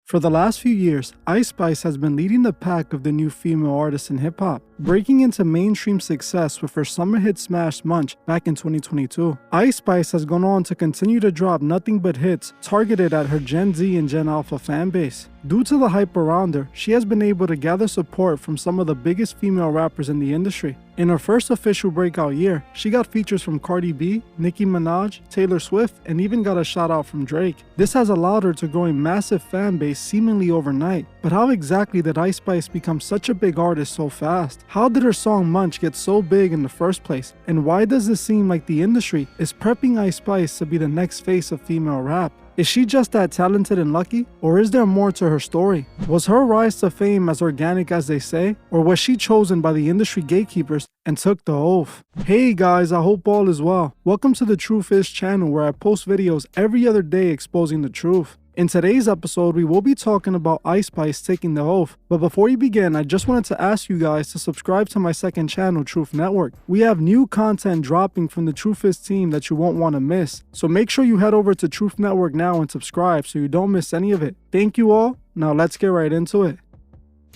For the last few years, Ice Spice has been leading the pack of the new female artists in hip-hop, breaking into mainstream success with her summer hit smash Munch back in 2022. Ice Spice has gone on to continue to drop nothing but hits targeted at her Gen Z and Gen Alpha fanbase. Due to the hype around her, she has been able to gather support from some of the biggest female rappers in the industry. In her first official breakout year, she got features from Cardi B, Nicki Minaj, Taylor Swift, and even got a shout out from Drake. This has allowed her to grow a massive fan base seemingly overnight. But how exactly did Ice Spice become such a big artist so fast? How did her song Munch get so big in the first place? And why does it seem like the industry is prepping Ice Spice to be the next face of female rap? Is she just that talented and lucky? Or is there more to her story? Was her rise to fame as organic as they say? Or was she chosen by the industry gatekeepers and took the oath? Hey guys, I hope all is well. Welcome to the Truth Is channel, where I post videos every other day exposing the truth. In today's episode, we will be talking about Ice Spice taking the oath. But before we begin, I just wanted to ask you guys to subscribe to my second channel, Truth Network. We have new content dropping from the Truth Is team that you won't want to miss. So make sure you head over to Truth Network now and subscribe so you don't miss any of it. Thank you all. Now let's get right into it.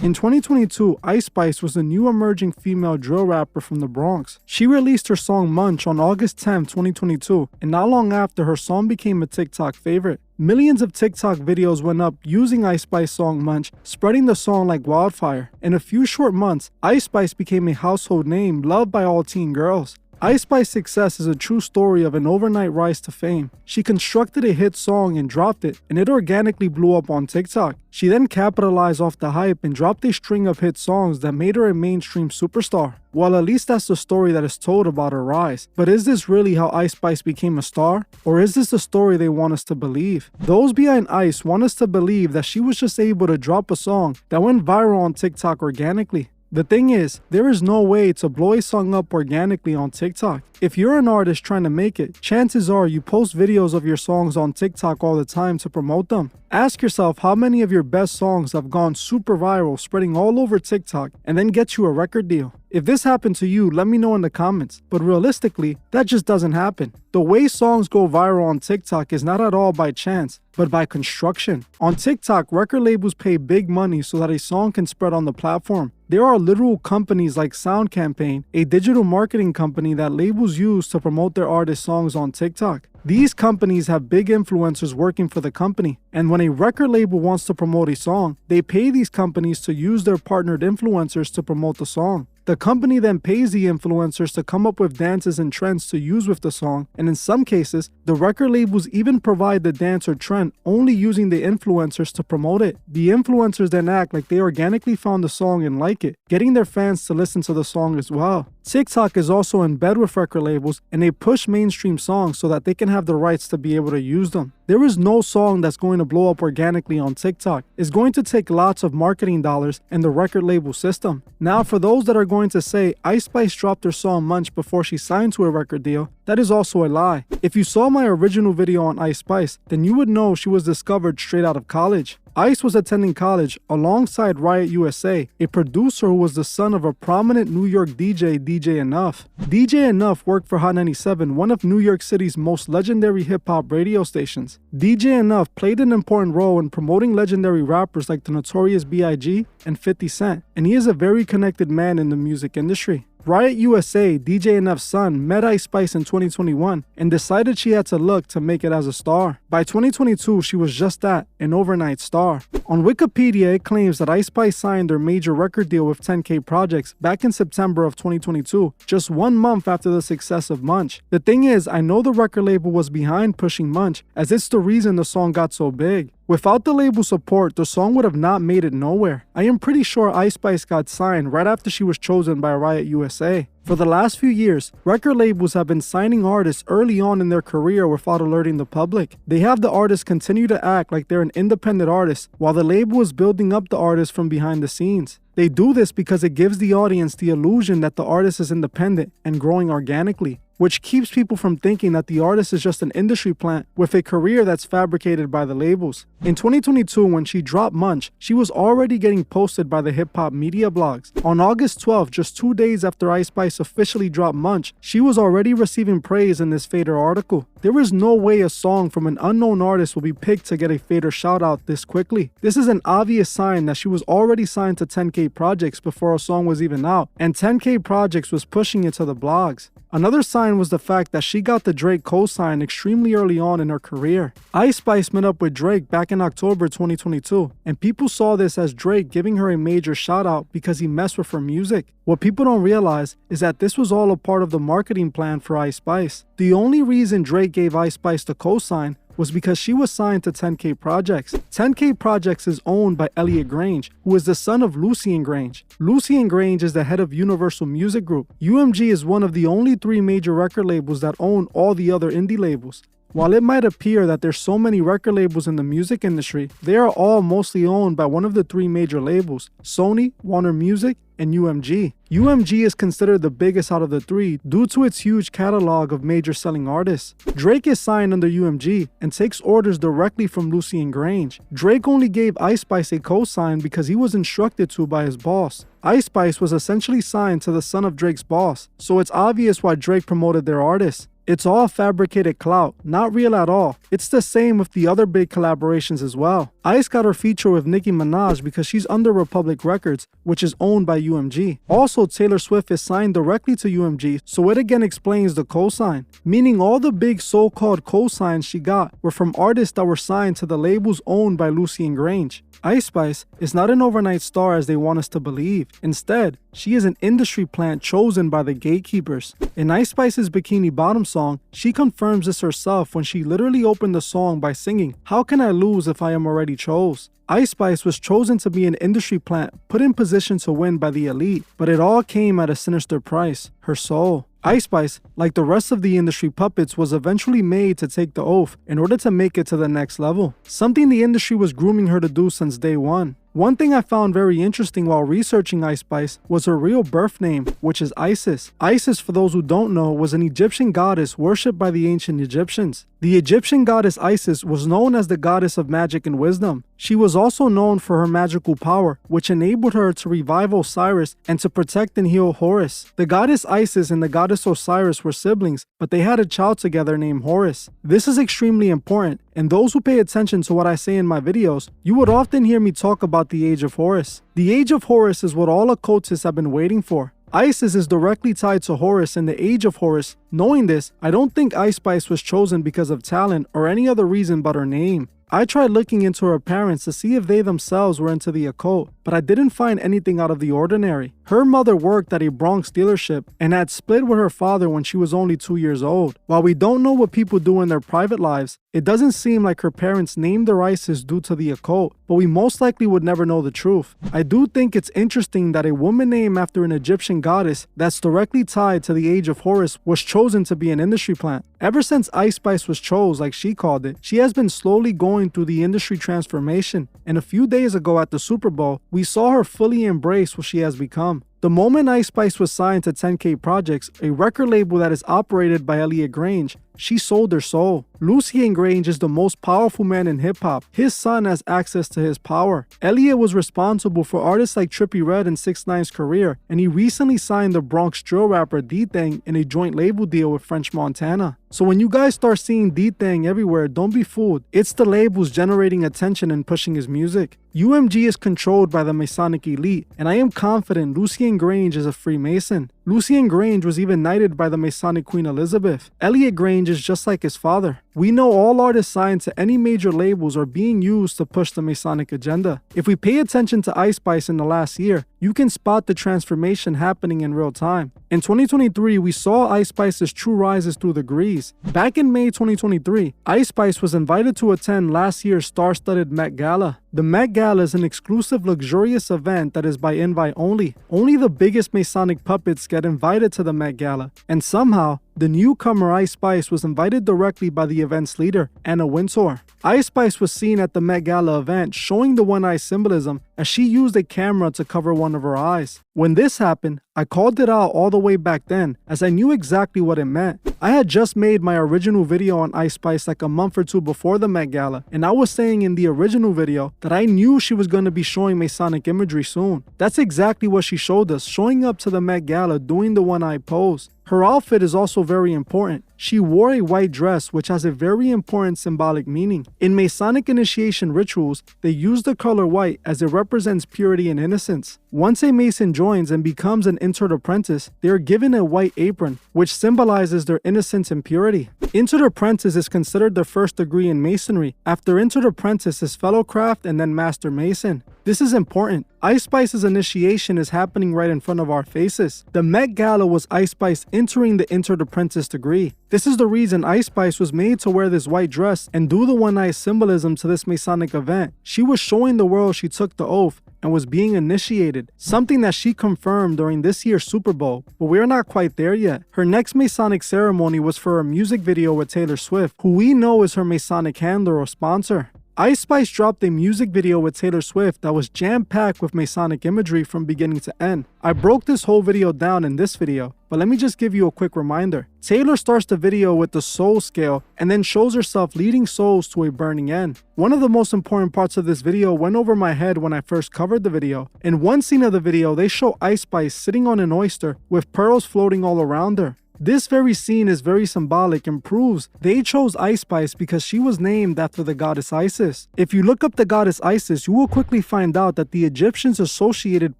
In 2022, Ice Spice was a new emerging female drill rapper from the Bronx. She released her song Munch on August 10, 2022, and not long after, her song became a TikTok favorite. Millions of TikTok videos went up using Ice Spice's song Munch, spreading the song like wildfire. In a few short months, Ice Spice became a household name loved by all teen girls. Ice Spice's success is a true story of an overnight rise to fame. She constructed a hit song and dropped it, and it organically blew up on TikTok. She then capitalized off the hype and dropped a string of hit songs that made her a mainstream superstar. Well, at least that's the story that is told about her rise. But is this really how Ice Spice became a star? Or is this the story they want us to believe? Those behind Ice want us to believe that she was just able to drop a song that went viral on TikTok organically. The thing is, there is no way to blow a song up organically on TikTok. If you're an artist trying to make it, chances are you post videos of your songs on TikTok all the time to promote them. Ask yourself how many of your best songs have gone super viral, spreading all over TikTok, and then get you a record deal. If this happened to you, let me know in the comments. But realistically, that just doesn't happen. The way songs go viral on TikTok is not at all by chance, but by construction. On TikTok, record labels pay big money so that a song can spread on the platform. There are literal companies like Sound Campaign, a digital marketing company that labels use to promote their artist songs on TikTok. These companies have big influencers working for the company, and when a record label wants to promote a song, they pay these companies to use their partnered influencers to promote the song. The company then pays the influencers to come up with dances and trends to use with the song, and in some cases, the record labels even provide the dance or trend only using the influencers to promote it. The influencers then act like they organically found the song and like it, getting their fans to listen to the song as well. TikTok is also in bed with record labels, and they push mainstream songs so that they can have the rights to be able to use them. There is no song that's going to blow up organically on TikTok. It's going to take lots of marketing dollars and the record label system. Now, for those that are going to say Ice Spice dropped her song Munch before she signed to a record deal, that is also a lie. If you saw my original video on Ice Spice, then you would know she was discovered straight out of college. Ice was attending college alongside Riot USA, a producer who was the son of a prominent New York DJ, DJ Enough. DJ Enough worked for Hot 97, one of New York City's most legendary hip-hop radio stations. DJ Enough played an important role in promoting legendary rappers like the Notorious B.I.G. and 50 Cent, and he is a very connected man in the music industry. Riot USA, DJ Enough's son, met Ice Spice in 2021 and decided she had to look to make it as a star. By 2022, she was just that, an overnight star. On Wikipedia, it claims that Ice Spice signed her major record deal with 10K Projects back in September of 2022, just 1 month after the success of Munch. The thing is, I know the record label was behind pushing Munch, as it's the reason the song got so big. Without the label support, the song would have not made it nowhere. I am pretty sure Ice Spice got signed right after she was chosen by Riot USA. For the last few years, record labels have been signing artists early on in their career without alerting the public. They have the artists continue to act like they're an independent artist, while the label is building up the artist from behind the scenes. They do this because it gives the audience the illusion that the artist is independent and growing organically. which keeps people from thinking that the artist is just an industry plant with a career that's fabricated by the labels. In 2022, when she dropped Munch, she was already getting posted by the hip-hop media blogs. On August 12th, just 2 days after Ice Spice officially dropped Munch, she was already receiving praise in this Fader article. There is no way a song from an unknown artist will be picked to get a Fader shoutout this quickly. This is an obvious sign that she was already signed to 10K Projects before a song was even out, and 10K Projects was pushing it to the blogs. Another sign was the fact that she got the Drake co-sign extremely early on in her career. Ice Spice met up with Drake back in October 2022, and people saw this as Drake giving her a major shout out because he messed with her music. What people don't realize is that this was all a part of the marketing plan for Ice Spice. The only reason Drake gave Ice Spice the co-sign was because she was signed to 10K Projects. 10K Projects is owned by Elliot Grange, who is the son of Lucien Grange. Lucien Grange is the head of Universal Music Group. UMG is one of the only 3 major record labels that own all the other indie labels. While it might appear that there's so many record labels in the music industry, they are all mostly owned by one of the 3 major labels: Sony, Warner Music, and UMG. UMG is considered the biggest out of the 3 due to its huge catalog of major selling artists. Drake is signed under UMG and takes orders directly from Lucien Grange. Drake only gave Ice Spice a co-sign because he was instructed to by his boss. Ice Spice was essentially signed to the son of Drake's boss, so it's obvious why Drake promoted their artists. It's all fabricated clout, not real at all. It's the same with the other big collaborations as well. Ice got her feature with Nicki Minaj because she's under Republic Records, which is owned by UMG. Also, Taylor Swift is signed directly to UMG, so it again explains the cosign. Meaning all the big so-called cosigns she got were from artists that were signed to the labels owned by Lucien Grange. Ice Spice is not an overnight star as they want us to believe. Instead, she is an industry plant chosen by the gatekeepers. In Ice Spice's Bikini Bottom song, she confirms this herself when she literally opened the song by singing, "How can I lose if I am already chose?" Ice Spice was chosen to be an industry plant put in position to win by the elite, but it all came at a sinister price: her soul. Ice Spice, like the rest of the industry puppets, was eventually made to take the oath in order to make it to the next level, something the industry was grooming her to do since day one. One thing I found very interesting while researching Ice Spice was her real birth name, which is Isis. Isis, for those who don't know, was an Egyptian goddess worshipped by the ancient Egyptians. The Egyptian goddess Isis was known as the goddess of magic and wisdom. She was also known for her magical power, which enabled her to revive Osiris and to protect and heal Horus. The goddess Isis and the goddess Osiris were siblings, but they had a child together named Horus. This is extremely important, and those who pay attention to what I say in my videos, you would often hear me talk about the Age of Horus. The Age of Horus is what all occultists have been waiting for. Isis is directly tied to Horus and the Age of Horus. Knowing this, I don't think Ice Spice was chosen because of talent or any other reason but her name. I tried looking into her parents to see if they themselves were into the occult, but I didn't find anything out of the ordinary. Her mother worked at a Bronx dealership and had split with her father when she was only 2 years old. While we don't know what people do in their private lives, it doesn't seem like her parents named their Isis due to the occult, but we most likely would never know the truth. I do think it's interesting that a woman named after an Egyptian goddess that's directly tied to the Age of Horus was chosen to be an industry plant. Ever since Ice Spice was chose, like she called it, she has been slowly going through the industry transformation, and a few days ago at the Super Bowl, we saw her fully embrace what she has become. The moment Ice Spice was signed to 10K Projects, a record label that is operated by Elliot Grange, she sold her soul. Lucien Grange is the most powerful man in hip-hop. His son has access to his power. Elliot was responsible for artists like Trippie Redd and 6ix9ine's career, and he recently signed the Bronx drill rapper D-Thang in a joint label deal with French Montana. So when you guys start seeing D-Thang everywhere, don't be fooled. It's the labels generating attention and pushing his music. UMG is controlled by the Masonic elite, and I am confident Lucien Grange is a Freemason. Lucien Grange was even knighted by the Masonic Queen Elizabeth. Elliot Grange is just like his father. We know all artists signed to any major labels are being used to push the Masonic agenda. If we pay attention to Ice Spice in the last year, you can spot the transformation happening in real time. In 2023, we saw Ice Spice's true rises through the degrees. Back in May 2023, Ice Spice was invited to attend last year's star-studded Met Gala. The Met Gala is an exclusive, luxurious event that is by invite only. Only the biggest Masonic puppets get invited to the Met Gala, and somehow, the newcomer Ice Spice was invited directly by the event's leader, Anna Wintour. Ice Spice was seen at the Met Gala event showing the one-eye symbolism as she used a camera to cover one of her eyes. When this happened, I called it out all the way back then, as I knew exactly what it meant. I had just made my original video on Ice Spice like a month or two before the Met Gala, and I was saying in the original video that I knew she was going to be showing Masonic imagery soon. That's exactly what she showed us, showing up to the Met Gala doing the one-eye pose. Her outfit is also very important. She wore a white dress, which has a very important symbolic meaning. In Masonic initiation rituals, they use the color white as it represents purity and innocence. Once a Mason joins and becomes an entered apprentice, they are given a white apron, which symbolizes their innocence and purity. Entered apprentice is considered the first degree in Masonry. After entered apprentice is fellow craft and then master Mason. This is important. Ice Spice's initiation is happening right in front of our faces. The Met Gala was Ice Spice entering the entered apprentice degree. This is the reason Ice Spice was made to wear this white dress and do the one-eye symbolism to this Masonic event. She was showing the world she took the oath and was being initiated, something that she confirmed during this year's Super Bowl, but we're not quite there yet. Her next Masonic ceremony was for a music video with Taylor Swift, who we know is her Masonic handler or sponsor. Ice Spice dropped a music video with Taylor Swift that was jam-packed with Masonic imagery from beginning to end. I broke this whole video down in this video, but let me just give you a quick reminder. Taylor starts the video with the soul scale and then shows herself leading souls to a burning end. One of the most important parts of this video went over my head when I first covered the video. In one scene of the video, they show Ice Spice sitting on an oyster with pearls floating all around her. This very scene is very symbolic and proves they chose Ice Spice because she was named after the goddess Isis. If you look up the goddess Isis, you will quickly find out that the Egyptians associated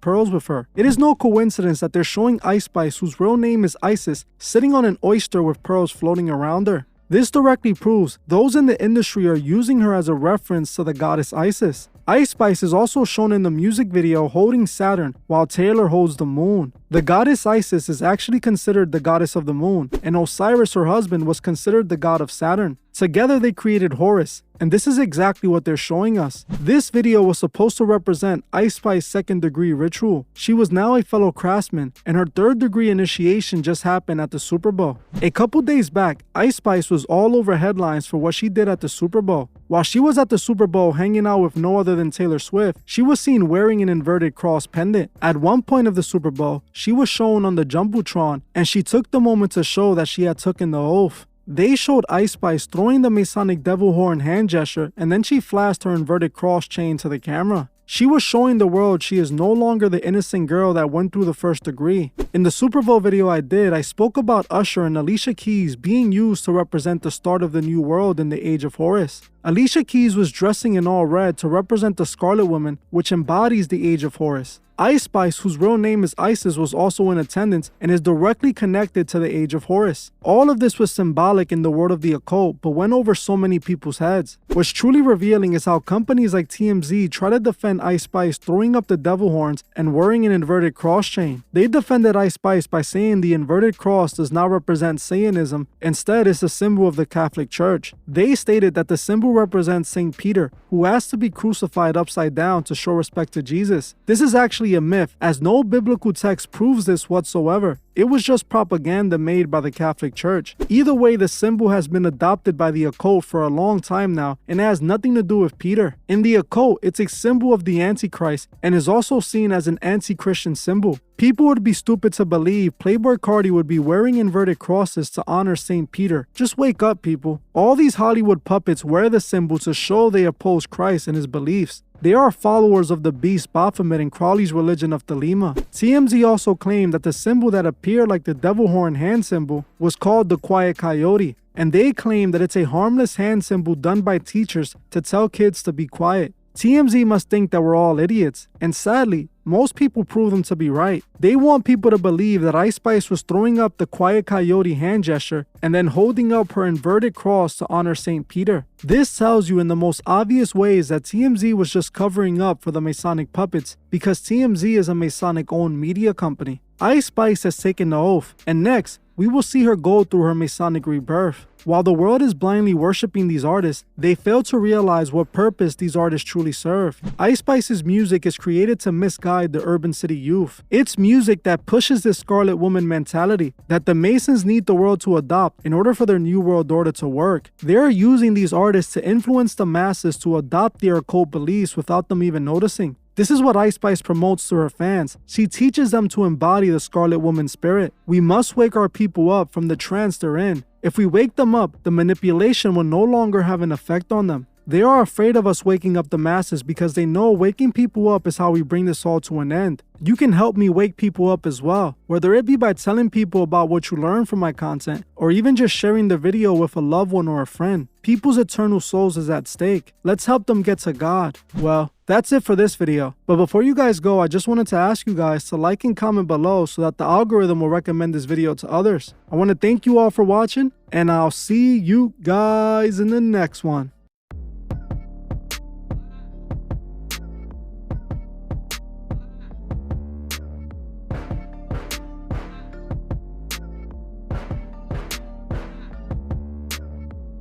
pearls with her. It is no coincidence that they're showing Ice Spice, whose real name is Isis, sitting on an oyster with pearls floating around her. This directly proves those in the industry are using her as a reference to the goddess Isis. Ice Spice is also shown in the music video holding Saturn while Taylor holds the moon. The goddess Isis is actually considered the goddess of the moon, and Osiris, her husband, was considered the god of Saturn. Together they created Horus, and this is exactly what they're showing us. This video was supposed to represent Ice Spice's second degree ritual. She was now a fellow craftsman, and her third degree initiation just happened at the Super Bowl. A couple days back, Ice Spice was all over headlines for what she did at the Super Bowl. While she was at the Super Bowl hanging out with no other than Taylor Swift, she was seen wearing an inverted cross pendant. At one point of the Super Bowl, she was shown on the Jumbotron, and she took the moment to show that she had taken the oath. They showed Ice Spice throwing the Masonic devil horn hand gesture, and then she flashed her inverted cross chain to the camera. She was showing the world she is no longer the innocent girl that went through the first degree. In the Super Bowl video I did, I spoke about Usher and Alicia Keys being used to represent the start of the new world in the age of Horus. Alicia Keys was dressing in all red to represent the Scarlet Woman, which embodies the age of Horus. Ice Spice, whose real name is Isis, was also in attendance and is directly connected to the age of Horus. All of this was symbolic in the world of the occult, but went over so many people's heads. What's truly revealing is how companies like TMZ try to defend Ice Spice throwing up the devil horns and wearing an inverted cross chain. They defended Ice Spice by saying the inverted cross does not represent Satanism, instead it's a symbol of the Catholic Church. They stated that the symbol represents St. Peter, who asked to be crucified upside down to show respect to Jesus. This is actually a myth, as no biblical text proves this whatsoever. It was just propaganda made by the Catholic Church. Either way, the symbol has been adopted by the occult for a long time now and has nothing to do with Peter. In the occult, it's a symbol of the Antichrist and is also seen as an anti-Christian symbol. People would be stupid to believe Playboy Cardi would be wearing inverted crosses to honor St. Peter. Just wake up, people. All these Hollywood puppets wear the symbol to show they oppose Christ and his beliefs. They are followers of the beast Baphomet and Crowley's religion of Thelema. TMZ also claimed that the symbol that appeared like the devil horn hand symbol was called the quiet coyote, and they claim that it's a harmless hand symbol done by teachers to tell kids to be quiet. TMZ must think that we're all idiots, and sadly, most people prove them to be right. They want people to believe that Ice Spice was throwing up the quiet coyote hand gesture and then holding up her inverted cross to honor St. Peter. This tells you in the most obvious ways that TMZ was just covering up for the Masonic puppets because TMZ is a Masonic-owned media company. Ice Spice has taken the oath, and next, we will see her go through her Masonic rebirth. While the world is blindly worshipping these artists, they fail to realize what purpose these artists truly serve. Ice Spice's music is created to misguide the urban city youth. It's music that pushes this Scarlet Woman mentality that the Masons need the world to adopt in order for their New World Order to work. They are using these artists to influence the masses to adopt their occult beliefs without them even noticing. This is what Ice Spice promotes to her fans. She teaches them to embody the Scarlet Woman spirit. We must wake our people up from the trance they're in. If we wake them up, the manipulation will no longer have an effect on them. They are afraid of us waking up the masses because they know waking people up is how we bring this all to an end. You can help me wake people up as well, whether it be by telling people about what you learn from my content, or even just sharing the video with a loved one or a friend. People's eternal souls is at stake. Let's help them get to God. Well, that's it for this video. But before you guys go, I just wanted to ask you guys to like and comment below so that the algorithm will recommend this video to others. I want to thank you all for watching, and I'll see you guys in the next one.